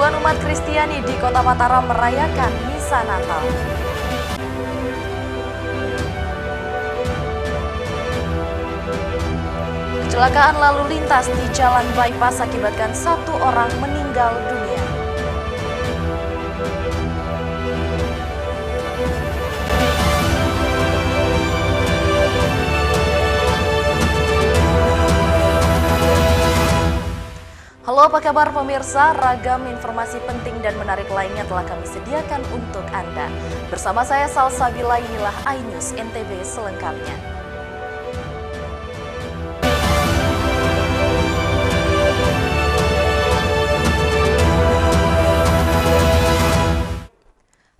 Ribuan umat Kristiani di Kota Mataram merayakan Misa Natal. Kecelakaan lalu lintas di Jalan Bypass akibatkan 1 orang meninggal dunia. Halo, apa kabar pemirsa? Ragam informasi penting dan menarik lainnya telah kami sediakan untuk Anda. Bersama saya Salsabila, inilah iNews NTB selengkapnya.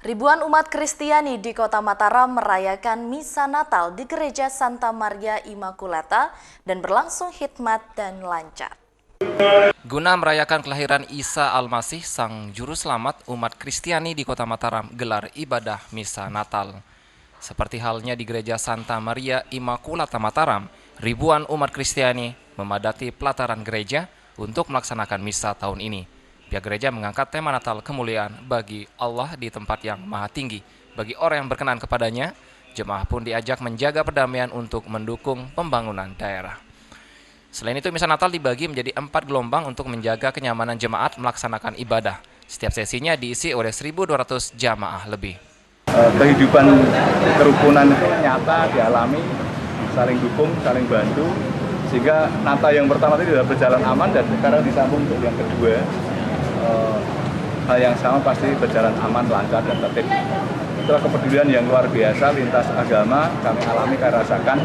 Ribuan umat Kristiani di Kota Mataram merayakan Misa Natal di Gereja Santa Maria Immaculata dan berlangsung hikmat dan lancar. Guna merayakan kelahiran Isa Al-Masih, Sang Juru Selamat, umat Kristiani di Kota Mataram gelar ibadah Misa Natal. Seperti halnya di Gereja Santa Maria Immaculata Mataram, ribuan umat Kristiani memadati pelataran gereja untuk melaksanakan misa tahun ini. Pihak gereja mengangkat tema Natal kemuliaan bagi Allah di tempat yang maha tinggi. Bagi orang yang berkenan kepadanya, jemaah pun diajak menjaga perdamaian untuk mendukung pembangunan daerah. Selain itu, Misa Natal dibagi menjadi 4 gelombang untuk menjaga kenyamanan jemaat melaksanakan ibadah. Setiap sesinya diisi oleh 1.200 jamaah lebih. Kehidupan kerukunan itu nyata dialami, saling dukung, saling bantu, sehingga Natal yang pertama itu sudah berjalan aman dan sekarang disambung untuk yang kedua. Hal yang sama pasti berjalan aman, lancar, dan tertib. Itulah kepedulian yang luar biasa lintas agama kami alami, kami rasakan.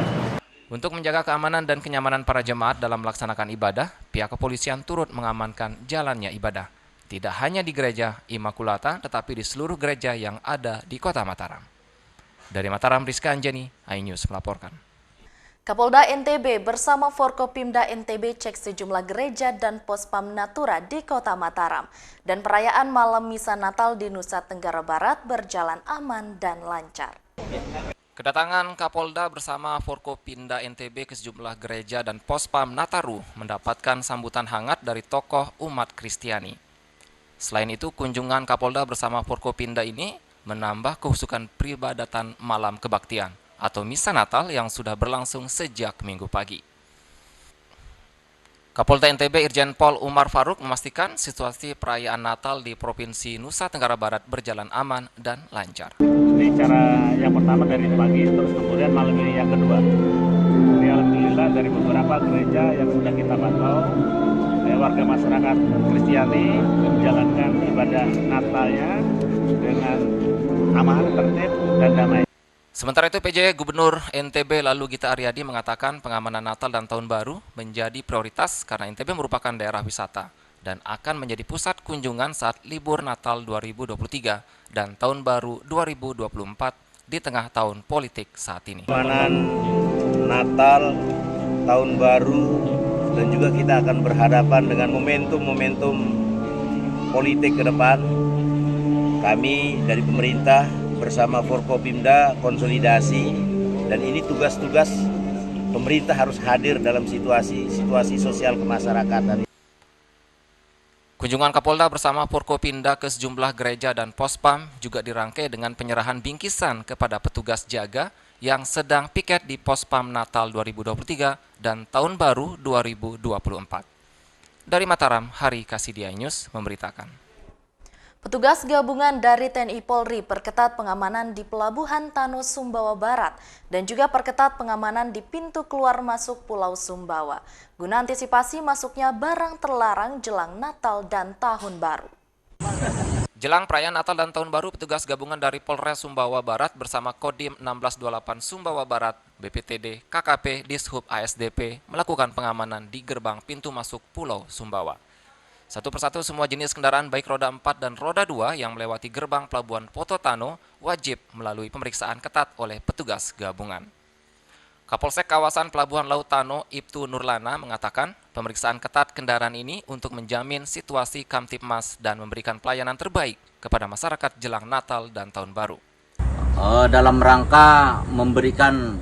Untuk menjaga keamanan dan kenyamanan para jemaat dalam melaksanakan ibadah, pihak kepolisian turut mengamankan jalannya ibadah. Tidak hanya di Gereja Immaculata, tetapi di seluruh gereja yang ada di Kota Mataram. Dari Mataram, Rizka Anjani, iNews melaporkan. Kapolda NTB bersama Forkopimda NTB cek sejumlah gereja dan Pospam Natura di Kota Mataram. Dan perayaan malam Misa Natal di Nusa Tenggara Barat berjalan aman dan lancar. Kedatangan Kapolda bersama Forkopimda NTB ke sejumlah gereja dan Pospam Nataru mendapatkan sambutan hangat dari tokoh umat Kristiani. Selain itu, kunjungan Kapolda bersama Forkopimda ini menambah kehusukan peribadatan malam kebaktian atau Misa Natal yang sudah berlangsung sejak Minggu pagi. Kapolda NTB Irjen Pol Umar Faruk memastikan situasi perayaan Natal di Provinsi Nusa Tenggara Barat berjalan aman dan lancar. Ini cara yang pertama dari pagi, terus kemudian malam ini yang kedua. Jadi alhamdulillah dari beberapa gereja yang sudah kita pantau, warga masyarakat Kristiani menjalankan ibadah Natalnya dengan aman, tertib, dan damai. Sementara itu, PJ Gubernur NTB lalu Gita Aryadi mengatakan pengamanan Natal dan Tahun Baru menjadi prioritas karena NTB merupakan daerah wisata dan akan menjadi pusat kunjungan saat libur Natal 2023 dan Tahun Baru 2024 di tengah tahun politik saat ini. Pengamanan Natal, Tahun Baru, dan juga kita akan berhadapan dengan momentum-momentum politik ke depan. Kami dari pemerintah bersama Forkopimda konsolidasi, dan ini tugas-tugas pemerintah harus hadir dalam situasi sosial kemasyarakatan. Kunjungan Kapolda bersama Forkopimda ke sejumlah gereja dan Pospam juga dirangkai dengan penyerahan bingkisan kepada petugas jaga yang sedang piket di Pospam Natal 2023 dan Tahun Baru 2024. Dari Mataram, Hari Kasidia News memberitakan. Petugas gabungan dari TNI Polri perketat pengamanan di Pelabuhan Tano Sumbawa Barat dan juga perketat pengamanan di pintu keluar masuk Pulau Sumbawa guna antisipasi masuknya barang terlarang jelang Natal dan Tahun Baru. Jelang perayaan Natal dan Tahun Baru, petugas gabungan dari Polres Sumbawa Barat bersama Kodim 1628 Sumbawa Barat, BPTD, KKP, Dishub ASDP melakukan pengamanan di gerbang pintu masuk Pulau Sumbawa. Satu persatu semua jenis kendaraan baik roda 4 dan roda 2 yang melewati gerbang Pelabuhan Poto Tano wajib melalui pemeriksaan ketat oleh petugas gabungan. Kapolsek kawasan Pelabuhan Laut Tano, Ibtu Nurlana, mengatakan pemeriksaan ketat kendaraan ini untuk menjamin situasi Kamtipmas dan memberikan pelayanan terbaik kepada masyarakat jelang Natal dan Tahun Baru. Dalam rangka memberikan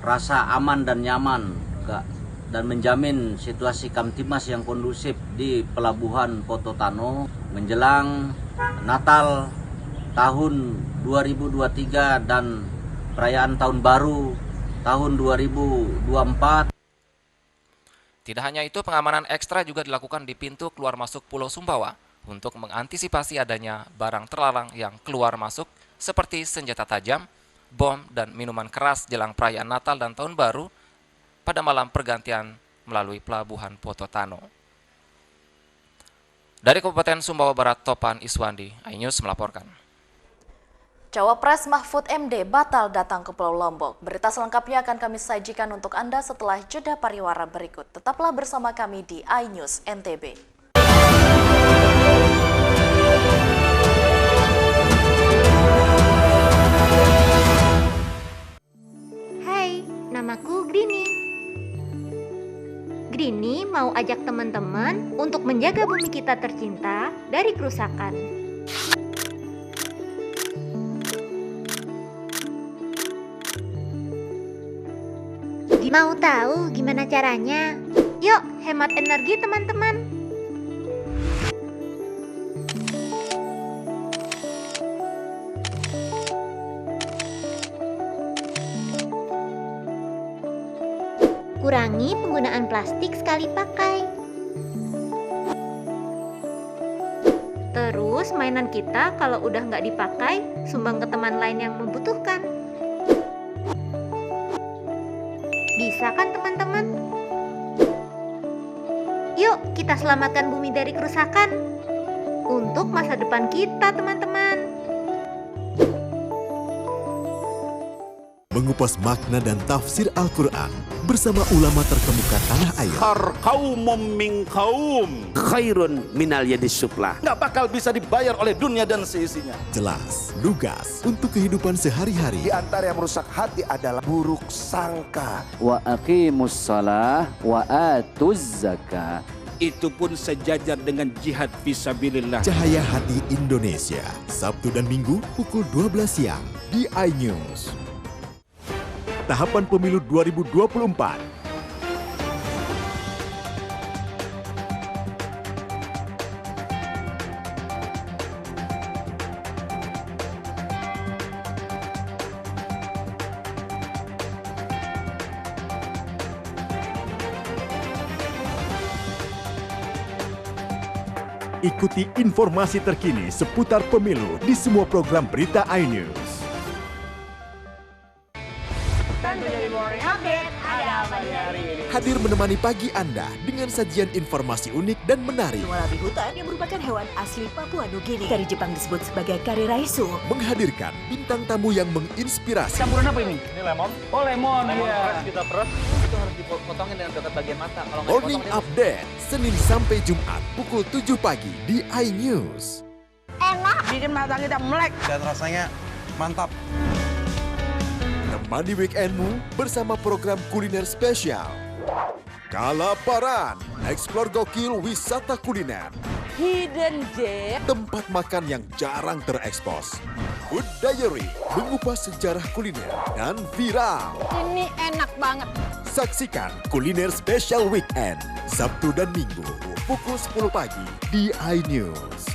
rasa aman dan nyaman dan menjamin situasi Kamtimas yang kondusif di Pelabuhan Pototano menjelang Natal tahun 2023 dan perayaan Tahun Baru tahun 2024. Tidak hanya itu, pengamanan ekstra juga dilakukan di pintu keluar masuk Pulau Sumbawa untuk mengantisipasi adanya barang terlarang yang keluar masuk seperti senjata tajam, bom, dan minuman keras jelang perayaan Natal dan Tahun Baru pada malam pergantian melalui Pelabuhan Pototano. Dari Kabupaten Sumbawa Barat, Topan Iswandi, iNews melaporkan. Cawapres Mahfud MD batal datang ke Pulau Lombok. Berita selengkapnya akan kami sajikan untuk Anda setelah jeda pariwara berikut. Tetaplah bersama kami di iNews NTB. Hai, namaku Grini. Grini mau ajak teman-teman untuk menjaga bumi kita tercinta dari kerusakan. Mau tahu gimana caranya? Yuk, hemat energi teman-teman. Kurangi penggunaan plastik sekali pakai. Terus mainan kita kalau udah nggak dipakai, sumbang ke teman lain yang membutuhkan. Bisa kan teman-teman? Yuk kita selamatkan bumi dari kerusakan untuk masa depan kita teman-teman. Mengupas makna dan tafsir Al-Quran bersama ulama terkemuka tanah air. Kaumum min kaum khairun minal yadis sufla. Nggak bakal bisa dibayar oleh dunia dan seisinya. Jelas, lugas untuk kehidupan sehari-hari. Di antara yang merusak hati adalah buruk sangka. Wa aqimus shalah wa atuz zakah. Itu pun sejajar dengan jihad fisabilillah. Cahaya Hati Indonesia, Sabtu dan Minggu pukul 12 siang di iNews. Tahapan Pemilu 2024. Ikuti informasi terkini seputar pemilu di semua program berita iNews. Hadir menemani pagi Anda dengan sajian informasi unik dan menarik. Walabi hutan yang merupakan hewan asli Papua Nugini. Dari Jepang disebut sebagai kari raisu. Menghadirkan bintang tamu yang menginspirasi. Campuran apa ini? Ini lemon. Oh lemon, iya. Kita peras. Itu harus dipotongin dengan dekat bagian mata. Kalau nggak Morning dipotong, Update, Senin sampai Jumat pukul 7 pagi di iNews. Enak, bikin mata kita melek. Dan rasanya mantap. Temani weekendmu bersama program kuliner spesial. Kalaparan, eksplor gokil wisata kuliner. Hidden gem. Tempat makan yang jarang terekspos. Food Diary, mengupas sejarah kuliner dan viral. Ini enak banget. Saksikan kuliner spesial weekend, Sabtu dan Minggu, pukul 10 pagi di iNews.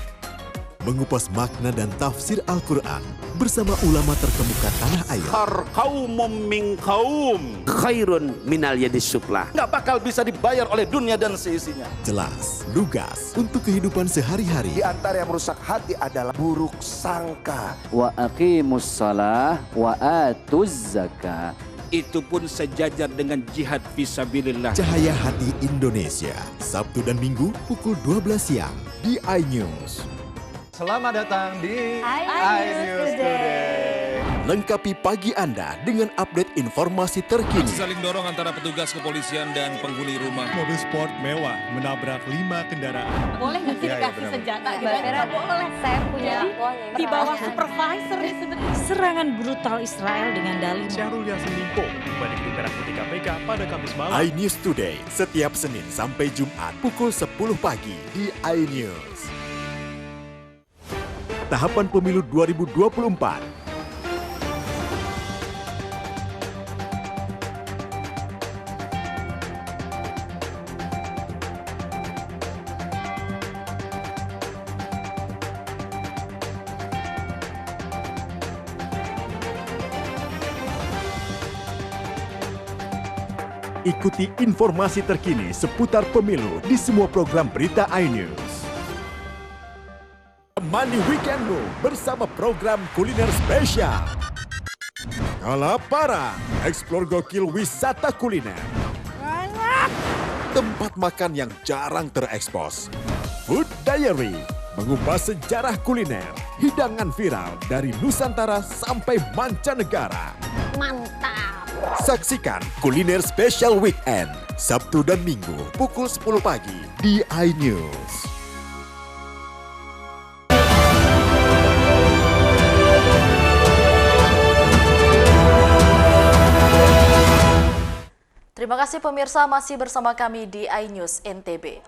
Mengupas makna dan tafsir Al-Quran bersama ulama terkemuka tanah air. Kaumum min kaum khairun minal yadis sufla. Nggak bakal bisa dibayar oleh dunia dan seisinya. Jelas, lugas untuk kehidupan sehari-hari. Di antara yang merusak hati adalah buruk sangka. Wa aqimus shalah wa atuz zakah. Itu pun sejajar dengan jihad fisabilillah. Cahaya Hati Indonesia, Sabtu dan Minggu pukul 12 siang di iNews. Selamat datang di iNews Today. Lengkapi pagi Anda dengan update informasi terkini. Saling dorong antara petugas kepolisian dan penghuni rumah. Mobil sport mewah menabrak 5 kendaraan. Boleh nggak sih dikasih senjata? Boleh. Saya punya di bawah supervisor nih sebenarnya. Serangan brutal Israel dengan dalih. Syahrul Yassin Limpo balik di Merah Putih KPK pada Kamis malam. iNews Today setiap Senin sampai Jumat pukul 10 pagi di iNews. Tahapan Pemilu 2024. Ikuti informasi terkini seputar pemilu di semua program berita iNews. Mandi weekendmu bersama program kuliner spesial. Kalaparan, eksplor gokil wisata kuliner. Tempat makan yang jarang terekspos. Food Diary, mengupas sejarah kuliner, hidangan viral dari Nusantara sampai mancanegara. Mantap. Saksikan Kuliner Special Weekend, Sabtu dan Minggu pukul 10 pagi di iNews. Terima kasih pemirsa masih bersama kami di iNews NTB.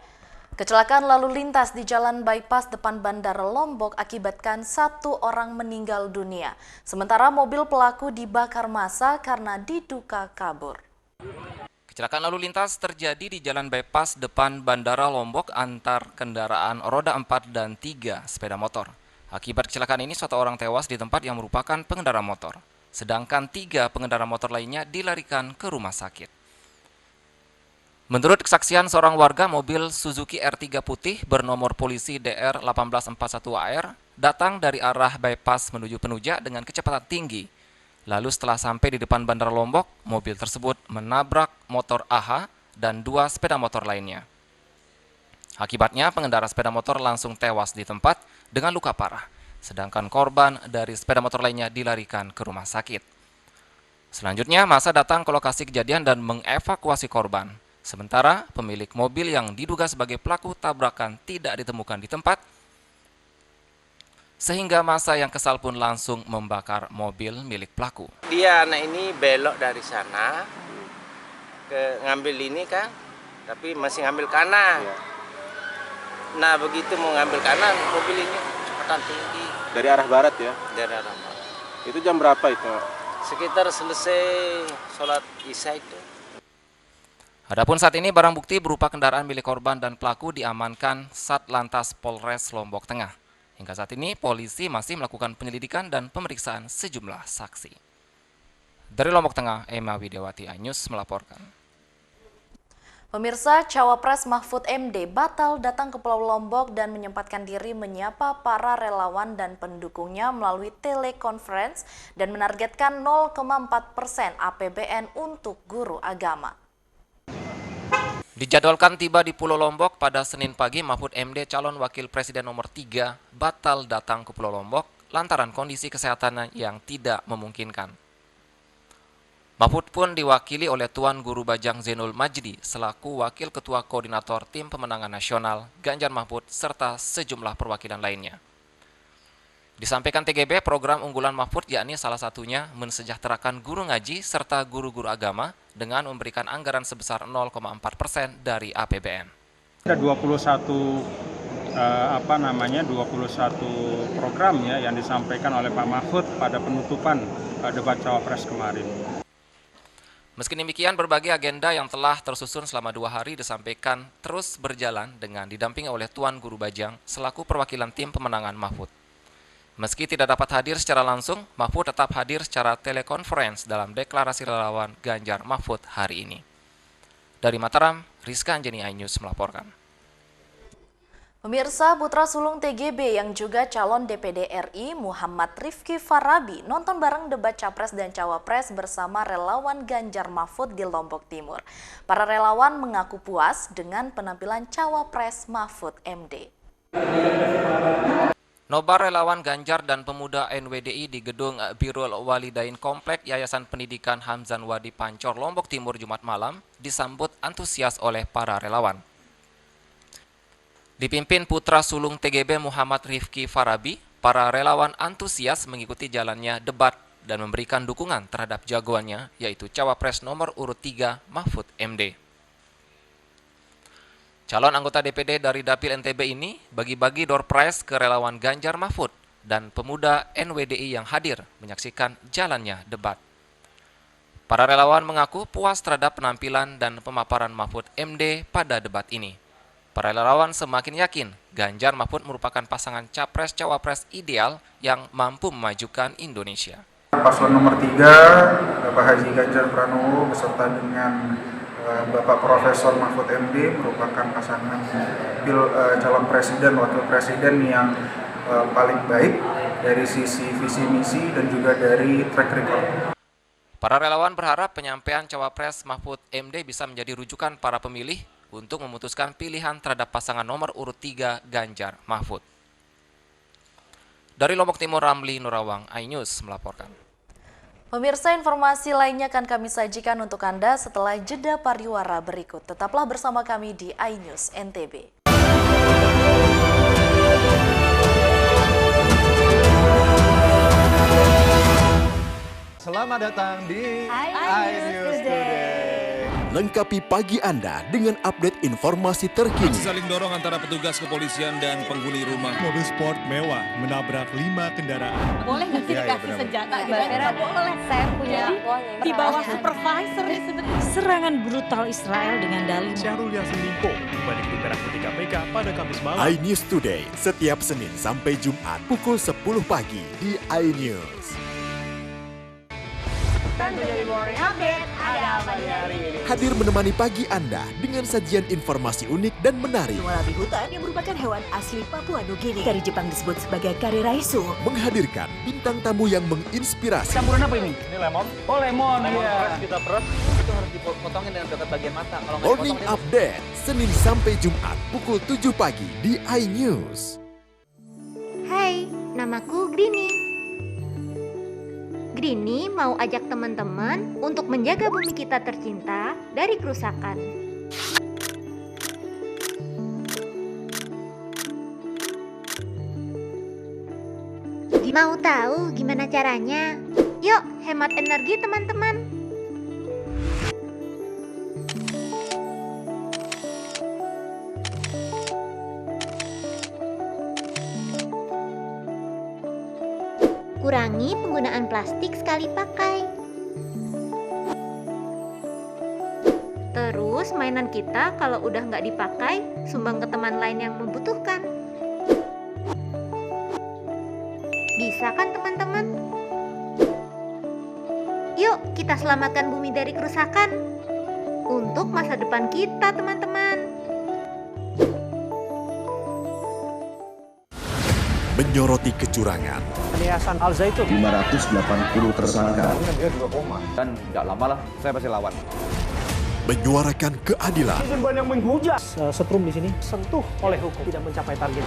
Kecelakaan lalu lintas di Jalan Bypass depan Bandara Lombok akibatkan 1 orang meninggal dunia. Sementara mobil pelaku dibakar massa karena diduga kabur. Kecelakaan lalu lintas terjadi di Jalan Bypass depan Bandara Lombok antar kendaraan roda 4 dan 3 sepeda motor. Akibat kecelakaan ini 1 orang tewas di tempat yang merupakan pengendara motor. Sedangkan 3 pengendara motor lainnya dilarikan ke rumah sakit. Menurut kesaksian seorang warga, mobil Suzuki R3 putih bernomor polisi DR 1841AR datang dari arah bypass menuju Penuja dengan kecepatan tinggi. Lalu setelah sampai di depan Bandara Lombok, mobil tersebut menabrak motor AH dan 2 sepeda motor lainnya. Akibatnya pengendara sepeda motor langsung tewas di tempat dengan luka parah, sedangkan korban dari sepeda motor lainnya dilarikan ke rumah sakit. Selanjutnya, massa datang ke lokasi kejadian dan mengevakuasi korban. Sementara pemilik mobil yang diduga sebagai pelaku tabrakan tidak ditemukan di tempat, sehingga massa yang kesal pun langsung membakar mobil milik pelaku. Dia anak ini belok dari sana ke ngambil ini kan, tapi masih ngambil kanan. Nah begitu mau ngambil kanan, mobil ini kecepatan tinggi. Dari arah barat ya? Dari arah barat. Itu jam berapa itu? Sekitar selesai sholat isya itu. Adapun saat ini barang bukti berupa kendaraan milik korban dan pelaku diamankan Satlantas Polres Lombok Tengah. Hingga saat ini polisi masih melakukan penyelidikan dan pemeriksaan sejumlah saksi. Dari Lombok Tengah, Emma Widiawati, iNews melaporkan. Pemirsa, Cawapres Mahfud MD batal datang ke Pulau Lombok dan menyempatkan diri menyapa para relawan dan pendukungnya melalui telekonferensi dan menargetkan 0,4% APBN untuk guru agama. Dijadwalkan tiba di Pulau Lombok pada Senin pagi, Mahfud MD calon wakil presiden nomor 3 batal datang ke Pulau Lombok lantaran kondisi kesehatannya yang tidak memungkinkan. Mahfud pun diwakili oleh Tuan Guru Bajang Zainul Majdi selaku Wakil Ketua Koordinator Tim Pemenangan Nasional Ganjar Mahfud serta sejumlah perwakilan lainnya. Disampaikan TGB, program unggulan Mahfud yakni salah satunya mensejahterakan guru ngaji serta guru-guru agama dengan memberikan anggaran sebesar 0,4% dari APBN. Ada 21 program ya yang disampaikan oleh Pak Mahfud pada penutupan debat Cawapres kemarin. Meski demikian, berbagai agenda yang telah tersusun selama 2 hari disampaikan terus berjalan dengan didampingi oleh Tuan Guru Bajang selaku perwakilan tim pemenangan Mahfud. Meski tidak dapat hadir secara langsung, Mahfud tetap hadir secara telekonferensi dalam deklarasi relawan Ganjar Mahfud hari ini. Dari Mataram, Rizka Anjani, iNews melaporkan. Pemirsa, putra sulung TGB yang juga calon DPD RI Muhammad Rifki Farabi nonton bareng debat Capres dan Cawapres bersama relawan Ganjar Mahfud di Lombok Timur. Para relawan mengaku puas dengan penampilan Cawapres Mahfud MD. Nobar relawan Ganjar dan pemuda NWDI di Gedung Birrul Walidain Komplek Yayasan Pendidikan Hamzan Wadi Pancor, Lombok Timur Jumat malam disambut antusias oleh para relawan. Dipimpin putra sulung TGB Muhammad Rifki Farabi, para relawan antusias mengikuti jalannya debat dan memberikan dukungan terhadap jagoannya yaitu Cawapres nomor urut 3 Mahfud MD. Calon anggota DPD dari Dapil NTB ini bagi-bagi door prize ke relawan Ganjar Mahfud dan pemuda NWDI yang hadir menyaksikan jalannya debat. Para relawan mengaku puas terhadap penampilan dan pemaparan Mahfud MD pada debat ini. Para relawan semakin yakin Ganjar Mahfud merupakan pasangan Capres-Cawapres ideal yang mampu memajukan Indonesia. Paslon nomor 3, Bapak Haji Ganjar Pranowo beserta dengan Bapak Profesor Mahfud MD merupakan pasangan calon presiden, wakil presiden yang paling baik dari sisi visi misi dan juga dari track record. Para relawan berharap penyampaian Cawapres Mahfud MD bisa menjadi rujukan para pemilih untuk memutuskan pilihan terhadap pasangan nomor urut 3 Ganjar Mahfud. Dari Lombok Timur, Ramli Nurawang, iNews melaporkan. Pemirsa, informasi lainnya akan kami sajikan untuk Anda setelah jeda pariwara berikut. Tetaplah bersama kami di iNews NTB. Selamat datang di iNews Today. Lengkapi pagi Anda dengan update informasi terkini. Aksi saling dorong antara petugas kepolisian dan penghuni rumah. Mobil sport mewah menabrak 5 kendaraan. Boleh nggak sih dikasih senjata? Nggak boleh. Saya punya di bawah supervisor sebenarnya. Serangan brutal Israel dengan dalih Syahrul Yassin Limpo kembali ke Merah Putih KPK pada Kamis malam. iNews Today setiap Senin sampai Jumat pukul 10 pagi di iNews. Menjadi morning update, ada apa di hari ini? Hadir menemani pagi Anda dengan sajian informasi unik dan menarik. Warabi hutan yang merupakan hewan asli Papua Nugini. Dari Jepang disebut sebagai kare raisu. Menghadirkan bintang tamu yang menginspirasi. Campuran apa ini? Ini lemon. Oh lemon, Peras kita peras. Itu harus dipotongin dengan dekat bagian mata. Kalau nggak Morning dipotong, Update, Senin sampai Jumat pukul 7 pagi di iNews. Hai, namaku Grini. Grini mau ajak teman-teman untuk menjaga bumi kita tercinta dari kerusakan. Mau tahu gimana caranya? Yuk, hemat energi teman-teman. Kurangi penggunaan plastik sekali pakai. Terus mainan kita kalau udah nggak dipakai, sumbang ke teman lain yang membutuhkan. Bisa kan teman-teman? Yuk kita selamatkan bumi dari kerusakan. Untuk masa depan kita teman-teman. Menyoroti kecurangan. Yayasan Al Zaitun 580 tersangka. Dia 2 koma. Dan tidak lama lah saya pasti lawan. Menyuarakan keadilan. Netizen yang menghujat. Setrum di sini sentuh oleh hukum tidak mencapai target.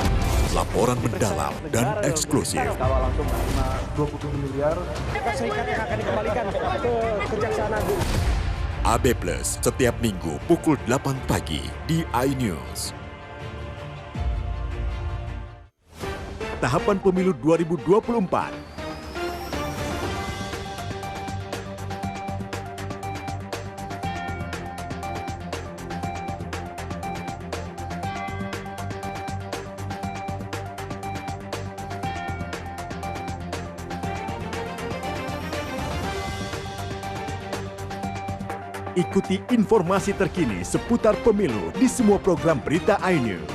Laporan mendalam dan eksklusif. Kalau langsung 20 miliar. Serikat yang akan dikembalikan ke Kejaksaan Agung. AB Plus setiap Minggu pukul 8 pagi di iNews. Tahapan Pemilu 2024. Ikuti informasi terkini seputar pemilu di semua program berita iNews.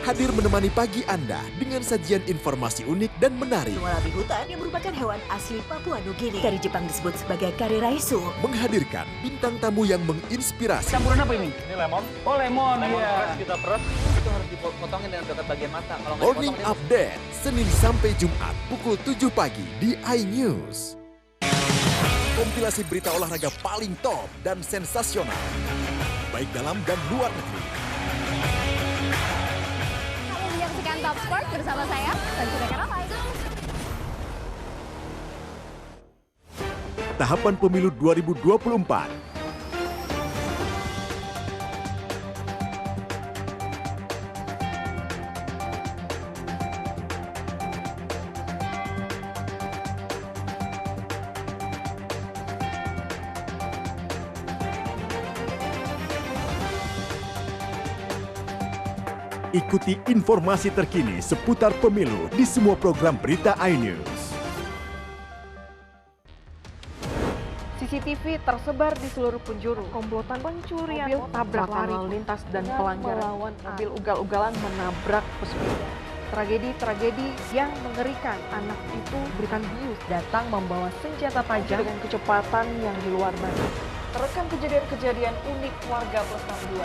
Hadir menemani pagi Anda dengan sajian informasi unik dan menarik. Warabi hutan yang merupakan hewan asli Papua Nugini. Dari Jepang disebut sebagai kare raisu. Menghadirkan bintang tamu yang menginspirasi. Campuran apa ini? Ini lemon. Oh lemon, Peras kita peras. Itu harus dipotongin dengan dekat bagian mata. Kalau nggak Morning dipotong, Update, Senin sampai Jumat pukul 7 pagi di iNews. Kompilasi berita olahraga paling top dan sensasional, baik dalam dan luar negeri. Menyaksikan Top Sport bersama saya, Sanjira Karawai. Tahapan Pemilu 2024. Ikuti informasi terkini seputar pemilu di semua program berita iNews. CCTV tersebar di seluruh penjuru. Komplotan pencurian mobil tabrak lalu lintas dan pelanggaran melawan mobil ugal-ugalan menabrak pesepeda. tragedi-tragedi yang mengerikan. Anak itu berikan bius, datang membawa senjata tajam dengan kecepatan yang di luar batas. Terekam kejadian-kejadian unik warga plus 62.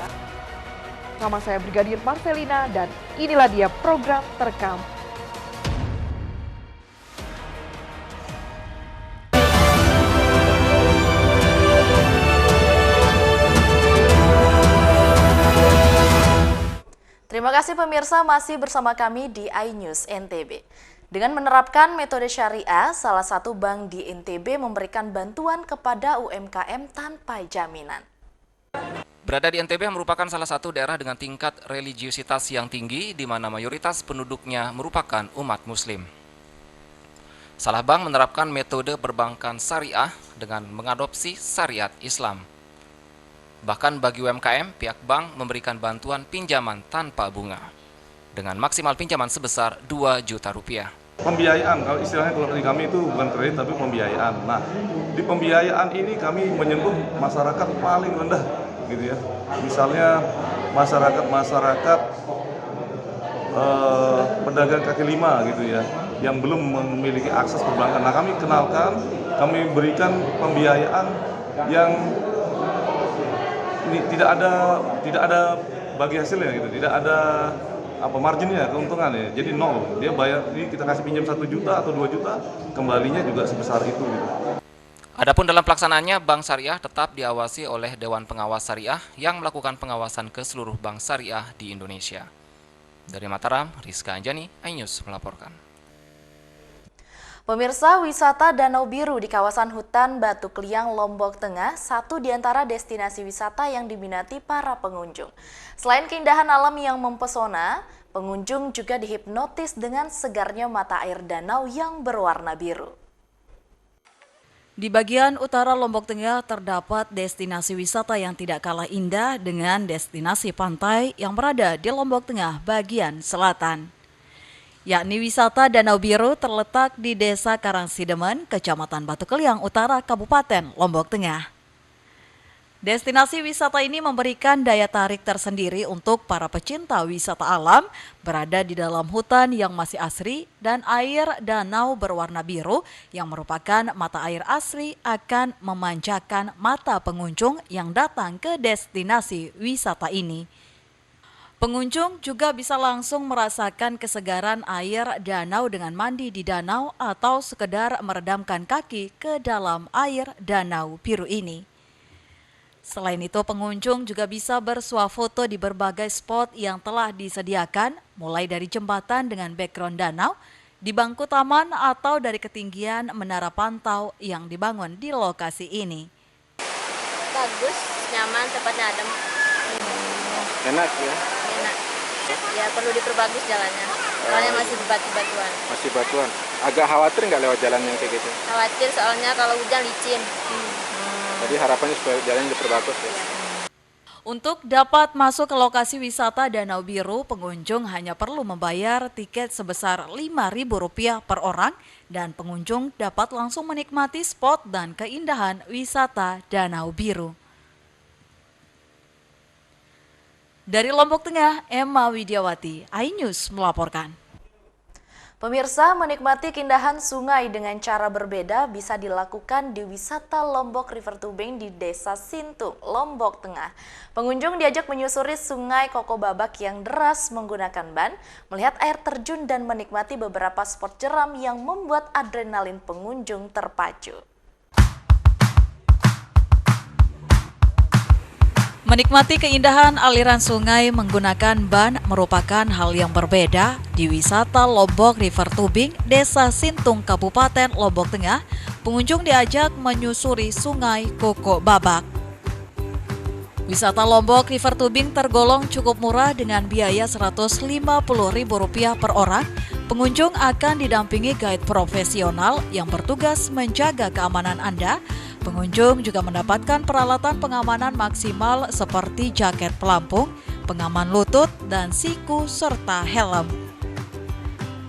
Nama saya Brigadir Marcelina dan inilah dia program Terekam. Terima kasih pemirsa masih bersama kami di iNews NTB. Dengan menerapkan metode syariah, salah satu bank di NTB memberikan bantuan kepada UMKM tanpa jaminan. Berada di NTB merupakan salah satu daerah dengan tingkat religiusitas yang tinggi di mana mayoritas penduduknya merupakan umat muslim. Salah bank menerapkan metode perbankan syariah dengan mengadopsi syariat Islam. Bahkan bagi UMKM, pihak bank memberikan bantuan pinjaman tanpa bunga dengan maksimal pinjaman sebesar 2 juta rupiah. Pembiayaan, kalau istilahnya kalau di kami itu bukan kredit tapi pembiayaan. Nah, di pembiayaan ini kami menyentuh masyarakat paling rendah, gitu ya. Misalnya masyarakat pedagang kaki lima, gitu ya, yang belum memiliki akses perbankan. Nah, kami kenalkan, kami berikan pembiayaan yang tidak ada bagi hasilnya, gitu, tidak ada marginnya, keuntungannya, jadi nol. Dia bayar, ini kita kasih pinjam 1 juta atau 2 juta, kembalinya juga sebesar itu. Gitu. Adapun dalam pelaksanaannya, Bank Syariah tetap diawasi oleh Dewan Pengawas Syariah yang melakukan pengawasan ke seluruh bank syariah di Indonesia. Dari Mataram, Rizka Anjani, iNews melaporkan. Pemirsa, wisata Danau Biru di kawasan hutan Batu Kliang, Lombok Tengah, satu di antara destinasi wisata yang diminati para pengunjung. Selain keindahan alam yang mempesona, pengunjung juga dihipnotis dengan segarnya mata air danau yang berwarna biru. Di bagian utara Lombok Tengah terdapat destinasi wisata yang tidak kalah indah dengan destinasi pantai yang berada di Lombok Tengah bagian selatan. Yakni wisata Danau Biru terletak di Desa Karangsidemen, Kecamatan Batu Kliang Utara, Kabupaten Lombok Tengah. Destinasi wisata ini memberikan daya tarik tersendiri untuk para pecinta wisata alam, berada di dalam hutan yang masih asri dan air danau berwarna biru yang merupakan mata air asli akan memanjakan mata pengunjung yang datang ke destinasi wisata ini. Pengunjung juga bisa langsung merasakan kesegaran air danau dengan mandi di danau atau sekedar meredamkan kaki ke dalam air danau biru ini. Selain itu, pengunjung juga bisa bersuah foto di berbagai spot yang telah disediakan, mulai dari jembatan dengan background danau, di bangku taman atau dari ketinggian menara pantau yang dibangun di lokasi ini. Bagus, nyaman, tempatnya adem. Enak ya? Enak. Ya perlu diperbagus jalannya. Soalnya masih batu-batuan. Masih batuan. Agak khawatir nggak lewat jalan yang kayak gitu? Khawatir soalnya kalau hujan licin. Jadi harapannya supaya jalannya diperbagus ya? Untuk dapat masuk ke lokasi wisata Danau Biru, pengunjung hanya perlu membayar tiket sebesar Rp5.000 per orang dan pengunjung dapat langsung menikmati spot dan keindahan wisata Danau Biru. Dari Lombok Tengah, Emma Widiawati, iNews melaporkan. Pemirsa, menikmati keindahan sungai dengan cara berbeda bisa dilakukan di wisata Lombok River Tubing di Desa Sintung, Lombok Tengah. Pengunjung diajak menyusuri sungai Kokobabak yang deras menggunakan ban, melihat air terjun dan menikmati beberapa spot jeram yang membuat adrenalin pengunjung terpacu. Menikmati keindahan aliran sungai menggunakan ban merupakan hal yang berbeda di wisata Lombok River Tubing, Desa Sintung, Kabupaten Lombok Tengah. Pengunjung diajak menyusuri sungai Kokobabak. Wisata Lombok River Tubing tergolong cukup murah dengan biaya Rp150.000 per orang. Pengunjung akan didampingi guide profesional yang bertugas menjaga keamanan Anda. Pengunjung juga mendapatkan peralatan pengamanan maksimal seperti jaket pelampung, pengaman lutut, dan siku, serta helm.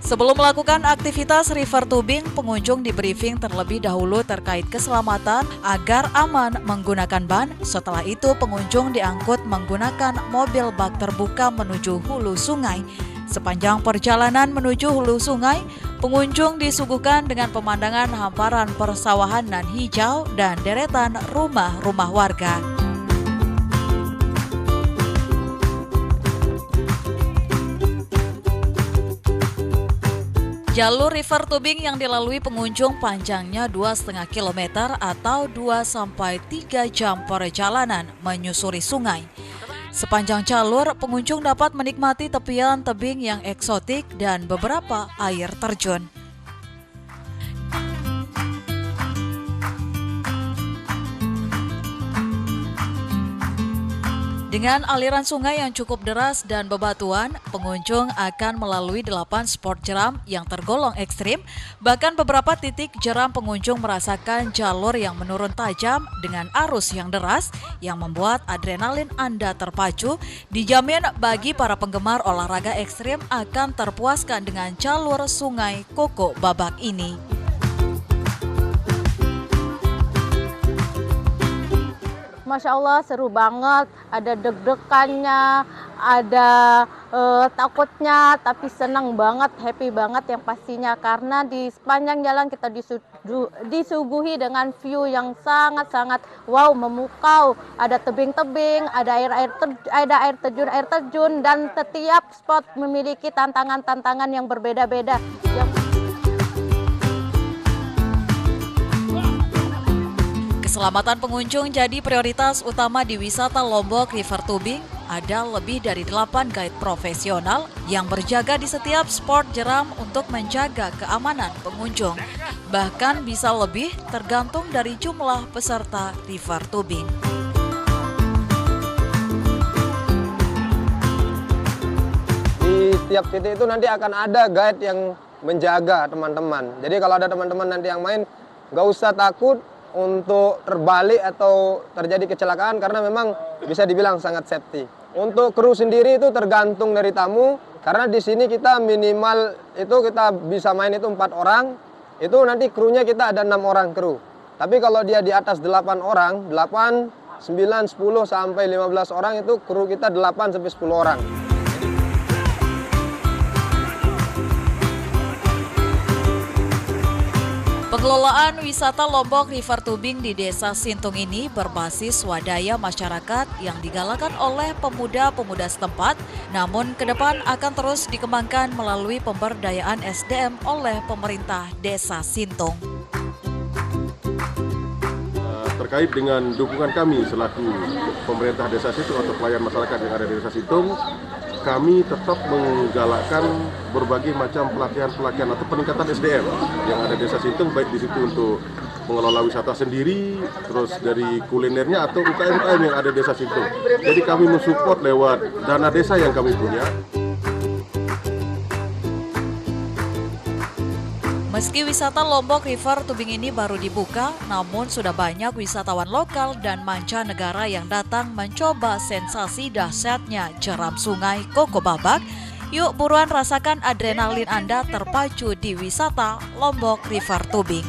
Sebelum melakukan aktivitas river tubing, pengunjung di-briefing terlebih dahulu terkait keselamatan agar aman menggunakan ban. Setelah itu, pengunjung diangkut menggunakan mobil bak terbuka menuju hulu sungai. Sepanjang perjalanan menuju hulu sungai, pengunjung disuguhkan dengan pemandangan hamparan persawahan nan hijau dan deretan rumah-rumah warga. Jalur River Tubing yang dilalui pengunjung panjangnya 2,5 km atau 2-3 jam perjalanan menyusuri sungai. Sepanjang jalur, pengunjung dapat menikmati tepian tebing yang eksotik dan beberapa air terjun. Dengan aliran sungai yang cukup deras dan bebatuan, pengunjung akan melalui 8 spot jeram yang tergolong ekstrim. Bahkan beberapa titik jeram pengunjung merasakan jalur yang menurun tajam dengan arus yang deras yang membuat adrenalin Anda terpacu. Dijamin bagi para penggemar olahraga ekstrim akan terpuaskan dengan jalur sungai Koko Babak ini. Masya Allah seru banget, ada deg-degannya, ada takutnya, tapi senang banget, happy banget yang pastinya. Karena di sepanjang jalan kita disuguhi dengan view yang sangat-sangat wow, memukau. Ada tebing-tebing, ada air terjun, dan setiap spot memiliki tantangan-tantangan yang berbeda-beda. Keselamatan pengunjung jadi prioritas utama di wisata Lombok River Tubing. Ada lebih dari 8 guide profesional yang berjaga di setiap spot jeram untuk menjaga keamanan pengunjung. Bahkan bisa lebih tergantung dari jumlah peserta River Tubing. Di setiap titik itu nanti akan ada guide yang menjaga teman-teman. Jadi kalau ada teman-teman nanti yang main, nggak usah takut untuk terbalik atau terjadi kecelakaan karena memang bisa dibilang sangat safety. Untuk kru sendiri itu tergantung dari tamu karena di sini kita minimal itu kita bisa main itu 4 orang. Itu nanti krunya kita ada 6 orang kru. Tapi kalau dia di atas 8 orang, 8, 9, 10 sampai 15 orang itu kru kita 8 sampai 10 orang. Pengelolaan wisata Lombok River Tubing di Desa Sintung ini berbasis swadaya masyarakat yang digalakan oleh pemuda-pemuda setempat, namun ke depan akan terus dikembangkan melalui pemberdayaan SDM oleh pemerintah Desa Sintung. Terkait dengan dukungan kami selaku pemerintah Desa Sintung atau pelayan masyarakat yang ada di Desa Sintung, kami tetap menggalakkan berbagai macam pelatihan-pelatihan atau peningkatan SDM yang ada di Desa Sintung, baik di situ untuk mengelola wisata sendiri, terus dari kulinernya atau UKM-UKM yang ada di Desa Sintung. Jadi kami mensupport lewat dana desa yang kami punya. Meski wisata Lombok River Tubing ini baru dibuka, namun sudah banyak wisatawan lokal dan mancanegara yang datang mencoba sensasi dahsyatnya jeram sungai Koko Babak. Yuk buruan rasakan adrenalin Anda terpacu di wisata Lombok River Tubing.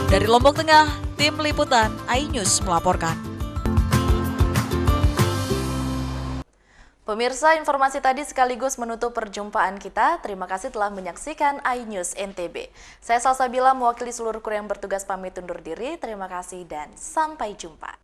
Dari Lombok Tengah, tim liputan iNews melaporkan. Pemirsa, informasi tadi sekaligus menutup perjumpaan kita. Terima kasih telah menyaksikan iNews NTB. Saya Salsabila mewakili seluruh kru yang bertugas pamit undur diri. Terima kasih dan sampai jumpa.